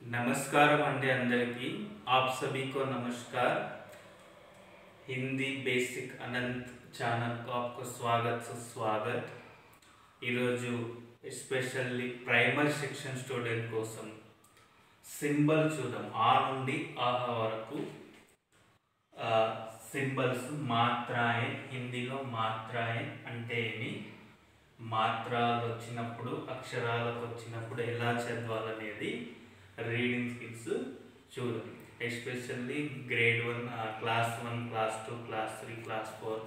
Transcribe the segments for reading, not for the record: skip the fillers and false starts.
नमस्कार अंदर की आप सभी को नमस्कार। हिंदी बेसिक अनंत चैनल को आपको स्वागत सुस्वागत। इरोजु एस्पेशली प्राइमरी सेक्शन स्टूडेंट कोसम सिंबल चूद्दाम आ నుండి ఆహా వరకు సింబల్స్ మాత్రాయే హిందీలో మాత్రాయే అంటే ఏమి మాత్రాలు వచ్చినప్పుడు అక్షరాలకు వచ్చినప్పుడు ఎలా చదవాలనేది రీడింగ్ స్కిల్స్ చూడండి। Especially grade 1 class 1 class 2 class 3 class 4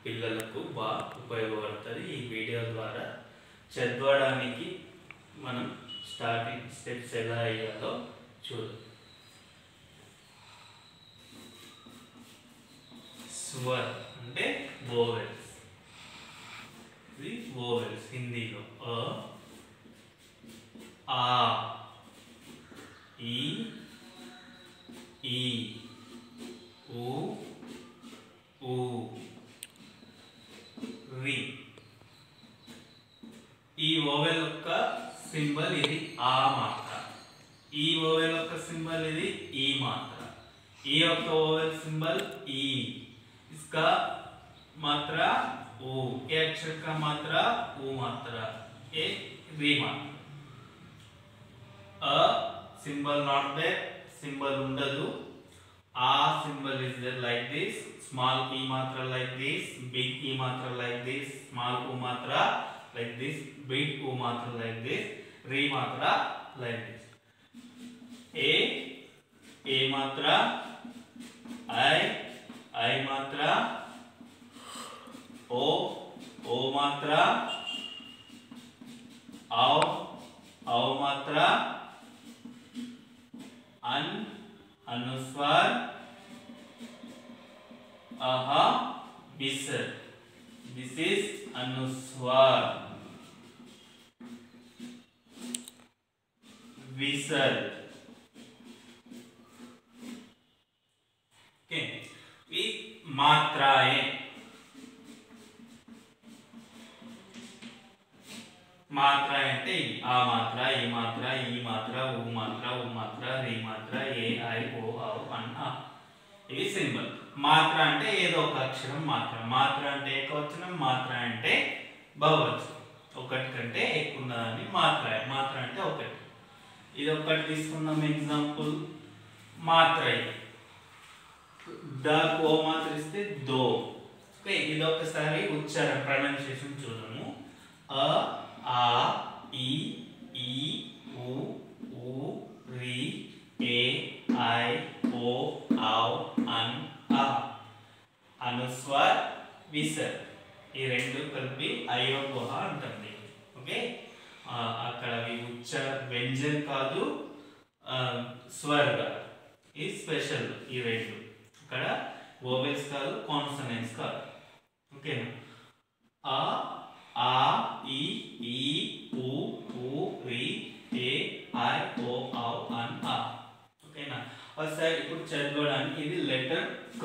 పిల్లలకు బాగా ఉపయోగపడుతుంది। ఈ వీడియో ద్వారా చదవడానికి మనం స్టార్టింగ్ స్టెప్స్ ఎలా అయ్యాలో చూడండి। స్వర్ అంటే వోవెల్స్, ఇది వోవెల్స్ హిందీలో అ ఆ ఈ ఈ ఊ ఊ రి। ఈ వోవెల్ యొక్క సింబల్ ఇది ఆ మాత్ర, ఈ వోవెల్ యొక్క సింబల్ ఇది ఈ మాత్ర, ఈ యొక్క వోవెల్ సింబల్ ఈ, इसका मात्रा ऊ, ए अक्षर का मात्रा ऊ मात्रा, ए री मात्रा। अ symbol not there, symbol undadu, a symbol is there like this, small e matra like this, big e matra like this, small u matra like this, big u matra like this, re matra like this। a matra, I matra, o matra, औ matra, अनुस्वार, आहा विसर्ग, this is अनुस्वार विसर्ग। Okay, मात्राएं, मात्राएं అంటే ఆ మాత్ర, ఈ మాత్ర, ఈ మాత్ర, ఊ మాత్ర, ఊ మాత్ర, రి మాత్ర, ఏ ఐ ఓ ఔ అన్ ఆ, ఇవి సింబల్। మాత్ర అంటే ఏదో ఒక అక్షరం మాత్ర, మాత్ర అంటే ఏకవచనం, మాత్ర అంటే బహువచనం, ఒకటి కంటే ఎక్కువ ఉన్నదాన్ని మాత్ర, మాత్ర అంటే ఒకటి। ఇది ఒకటి తీసుకుందాం ఎగ్జాంపుల్, మాత్ర ద ఓ మాత్ర ఇస్తే దో। ఓకే, ఇది ఒకసారి ఉచ్చారణ ప్రొనౌన్సియేషన్ చూద్దాము। అ ఆ ఈ ఈ ఊ ఊ రి ఏ ఐ ఓ ఔ అన్ ఆ, అనుస్వార్ విసర్గ్, ఈ రెండు కలిపి అయోగోహ అంటుంది। ఓకే, అక్కడ ఉచ్చార వ్యంజన్ కాదు, స్వర్ కాదు, ఈ స్పెషల్ ఈ రెండు, అక్కడ వోవెల్స్ కాదు, కాన్సనెంట్స్ కాదు। ఓకేనా, ఆ ఆ ఈ ఈ ఊ ఊ రి ఏ ఐ ఓ ఔ అన్ ఆ। ఓకేనా, ఒకసారి ఇప్పుడు చదవడానికి ఇది లెటర్ క,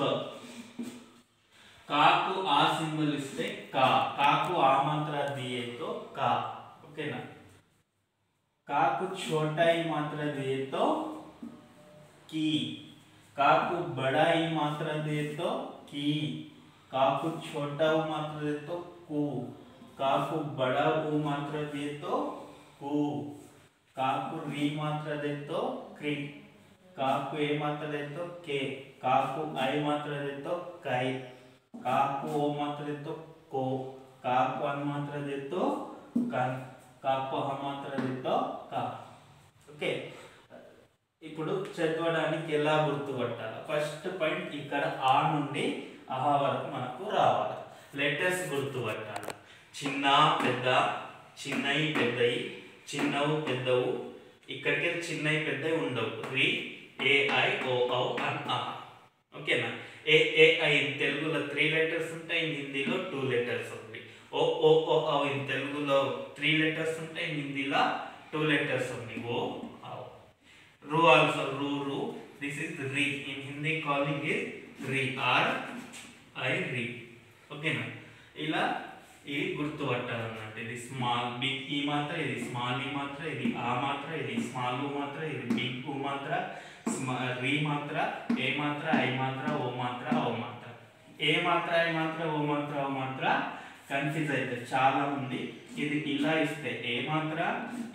కాకు ఆ సింబల్ ఇస్తే కా, కాకు ఆ మాత్ర दिए तो का। ओकेना, काकु छोटा ई मात्रा दिए तो की, काकु बड़ा ई मात्रा दिए तो की, काकु छोटा ऊ मात्रा दिए तो कु, काकु बड़ा ऊ मात्रा दिए तो कु, काकु री मात्रा दे तो क्री, काकु ए मात्रा दे तो के, काकु आई मात्रा दे तो काई, काकु ओ मात्रा दे तो को, काकु अन मात्रा दे तो कन, काकु ह मात्रा दे तो का। ओके, ఇప్పుడు చదవడానికి ఎలా గుర్తుపట్టాలి? ఫస్ట్ పాయింట్ ఇక్కడ ఆ నుండి అహా వరకు మనకు రావాలి, లెటర్స్ గుర్తుపట్టాలి। చిన్న పెద్ద, చిన్నయి పెద్దయి, చిన్నవు పెద్దవు, ఇక్కడికి చిన్నయి పెద్దవి ఉండవు, రి ఏ ఐ ఓ ఔ అన్ ఆ। ఓకేనా, ఏ ఏ ఐ ఇన్ తెలుగులో 3 లెటర్స్ ఉంటాయి, ఇన్ హిందీలో 2 లెటర్స్ ఉంటాయి। ఓ ఓ ఓ ఔ ఇన్ తెలుగులో 3 లెటర్స్ ఉంటాయి, ఇన్ హిందీలో 2 లెటర్స్ ఉంటాయి, ఓ ఔ। రు ఆల్సో రు రు, దిస్ ఇస్ రి, ఇన్ హిందీ కాలింగ్ ఇస్ రి, ఆర్ ఐ రి। ఓకేనా, ఇలా ఇది గుర్తుపట్టాలన్నట్టు. ఇది స్మాల్ బిగ్ ఈ మాత్ర, ఇది స్మాల్ ఈ మాత్ర, ఇది ఆ మాత్ర, ఇది స్మాల్ ఊ మాత్ర, ఇది బిగ్ ఊ మాత్ర, రీ మాత్ర, ఏ మాత్ర, ఐ మాత్ర, ఓ మాత్ర, ఓ మాత్ర. ఏ మాత్ర, ఐ మాత్ర, ఓ మాత్ర, ఓ మాత్ర కన్ఫ్యూజ్ అయితే చాలా ఉంది. ఇది ఇలా ఇస్తే ఏ మాత్ర,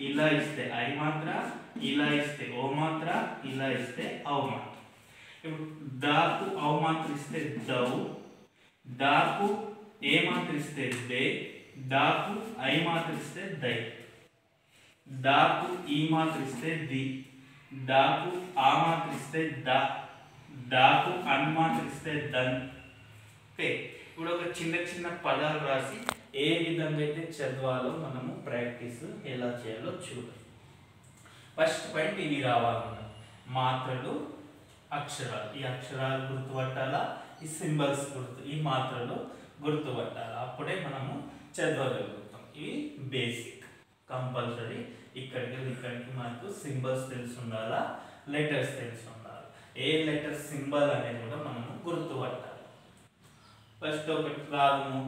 ఇలా ఇస్తే ఐ మాత్ర, ఇలా ఇస్తే ఓ మాత్ర, ఇలా ఇస్తే ఔ మాత్ర. ఇప్పుడు దాకు ఔ మాత్ర ఇస్తే దౌ, దాకు ఏ మాత్ర ఇస్తే దే, దాకు ఐ మాత్ర ఇస్తే దై, దాకు ఈ మాత్ర ఇస్తే ది, దాకు ఆ మాత్ర ఇస్తే ద, దాకు అన్ మాత్ర ఇస్తే దన్. ఓకే, ఇప్పుడు ఒక చిన్న చిన్న పదాలు రాసి ఏ విధంగా అయితే చదవాలో మనము ప్రాక్టీస్ ఎలా చేయాలో చూడాలి. ఫస్ట్ పాయింట్ ఇవి రావాలన్నమాట, మాత్రలు, అక్షరాలు. ఈ అక్షరాలు గుర్తుపట్టాలా, ఈ సింబల్స్ ఈ మాత్రలు గుర్తుపట్టాలా, అప్పుడే మనము చదవగలుగుతాం. ఇవి బేసిక్ కంపల్సరీ. ఇక్కడికి మనకు సింబల్స్ తెలిసి ఉండాలా, లెటర్స్ తెలిసి ఉండాలి. ఏ లెటర్ సింబల్ అనేది కూడా మనము గుర్తుపట్టాలి. ఫస్ట్ ఒకటి రాగము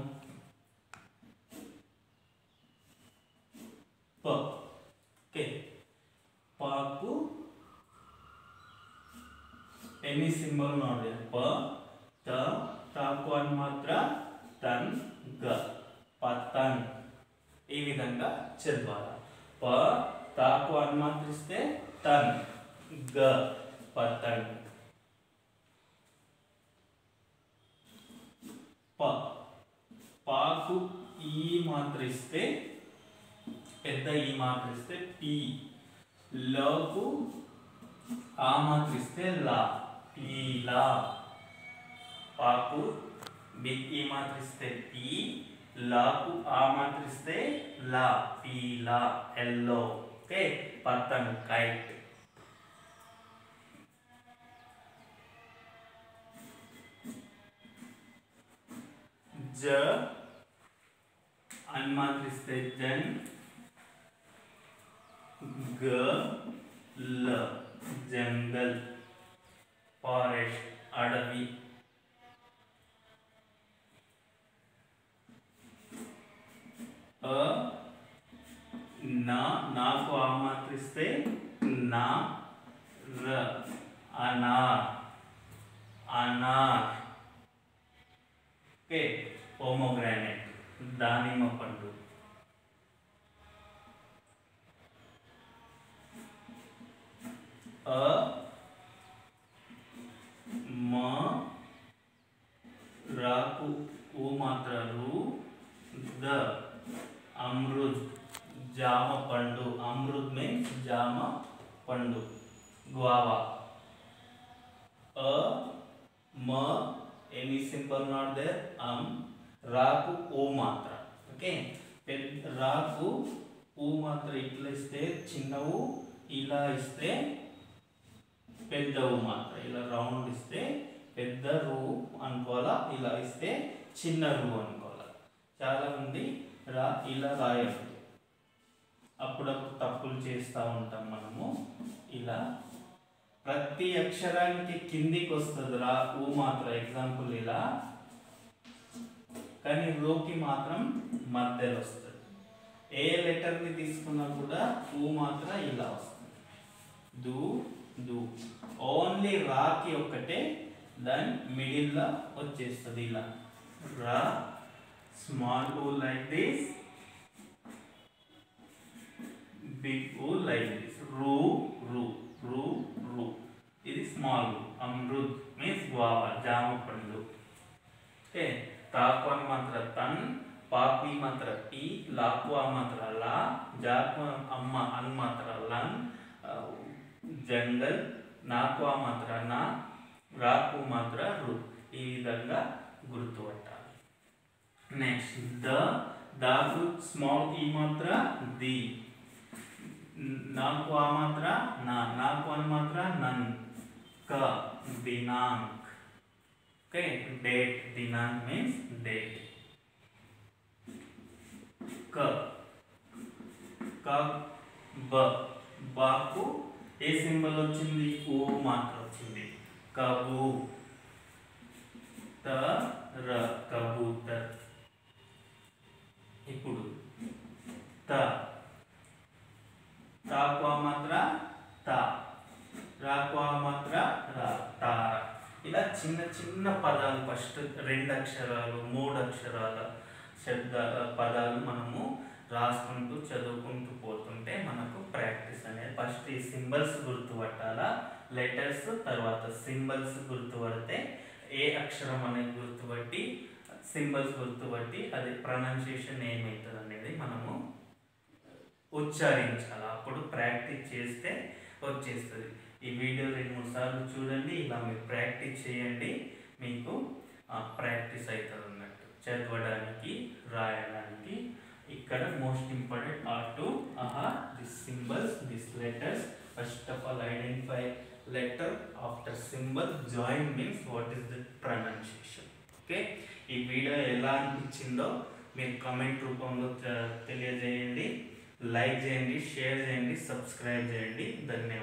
ప. ఓకే, పాకు ఎన్ని సింబల్ ఉన్నాయి? ప, త, తాకు అని మాత్ర, తన్, గ, పతన్. ఈ విధంగా చదవాలి. ప, తాకు అని మాత్రిస్తే తన్, గ, పతన్. ప, పాకు ఈ మాత్రిస్తే పెద్ద ఈ మాత్రిస్తే పి, లకు ఆ మాత్రిస్తే లా, పీలా. పాకు బిగ్ ఈ మాత్రిస్తే పి, లాకు ఆ మాత్రిస్తే లా, పీలా, ఎల్లో. ఓకే, పతన్, కైట్. జ అన్ మాత్రిస్తే జన్, గ, ల, జంగల్, ఫారెస్ట్, అడవి. నాకు ఆ మాత్రిస్తే నా, ర, అనార్, అనార్. ఓకే, పోమోగ్రానైట్, దానిమ్మ పండు. మ, రాకు ఊ మాత్ర రు, ద, అమృత్, జామ పండు. అమృత్ మీన్స్ జామ పండు, గువావా. మ, any symbol not there, రాకు ఊ మాత్ర. ఓకే, రాకు ఊ మాత్ర ఇట్లా ఇస్తే చిన్నవు, ఇలా ఇస్తే పెద్ద ఊ మాత్ర. ఇలా రౌండ్ ఇస్తే పెద్ద రూ అనుకోవాలా, ఇలా ఇస్తే చిన్న రూ అనుకోవాలా. చాలా మంది ఇలా రాయరు, అప్పుడప్పుడు తప్పులు చేస్తూ ఉంటాం మనము. ఇలా ప్రతి అక్షరానికి కిందికి వస్తుంది రా ఊ మాత్ర. ఎగ్జాంపుల్ ఇలా, కానీ రోకి మాత్రం మధ్యలో వస్తుంది. ఏ లెటర్ని తీసుకున్నా కూడా ఊ మాత్ర ఇలా వస్తుంది. దు, దు. ఓన్లీ రాకి ఒక్కటే దాని మిడిల్లో వచ్చేస్తుంది ఇలా. రా, స్మాల్ ఊ లైక్ దిస్, బిగ్ ఊ లైక్ దిస్. రు, రు, రు, రు. ఇది స్మాల్ ఊ. అమృత్ మీన్స్ గువావా, జామ పండు. ఓకే, తాకు అని మాత్ర తన్, పాకు ఈ మాత్ర పి, లాకు ఆ మాత్ర లా, జాకు అమ్మ అన్ మాత్ర లన్, జంగల్, నాకు ఆ మాత్ర నా, రాకు మాత్ర రు. ఈ విధంగా గుర్తుపట్టాలి. నెక్స్ట్ ద, దాకు స్మాల్ ఈ మాత్ర ది, నాకు ఆ మాత్ర నా, నాకు అని మాత్ర నన్, క, దినాంక్. ఓకే, డేట్, దినాంక్ మీన్స్ డేట్. క, క, బ, బాకు ఏ సింబల్ వచ్చింది? ఊ మాత్ర వచ్చింది. కబు, త, ర, కబూతర్. ఇప్పుడు త, తాకు ఆ మాత్ర త, రాకు ఆ మాత్ర రా, తార. ఇలా చిన్న చిన్న పదాలు, ఫస్ట్ 2 అక్షరాలు 3 అక్షరాల పదాలు మనము రాసుకుంటూ చదువుకుంటూ పోతుంటే మనకు ప్రాక్టీస్ అనేది, ఫస్ట్ ఈ సింబల్స్ గుర్తుపట్టాలా, లెటర్స్ తర్వాత సింబల్స్ గుర్తుపడితే ఏ అక్షరం అనేది గుర్తుపట్టి సింబల్స్ గుర్తుపట్టి అది ప్రొనౌన్సియేషన్ ఏమవుతుంది అనేది మనము ఉచ్చారించాలి. అప్పుడు ప్రాక్టీస్ చేస్తే వచ్చేస్తుంది. ఈ వీడియో 2-3 సార్లు చూడండి, ఇలా మీరు ప్రాక్టీస్ చేయండి, మీకు ప్రాక్టీస్ అవుతుంది అన్నట్టు చదవడానికి, రాయడానికి. ఇక్కడ most important are to this symbols, this letters. First of all identify letter, after symbol join means what is the pronunciation. Okay, ఈ వీడియో ఎలా అనిపించిందో మీరు కామెంట్ రూపంలో తెలియజేయండి, లైక్ చేయండి, షేర్ చేయండి, సబ్స్క్రైబ్ చేయండి. ధన్యవాదాలు.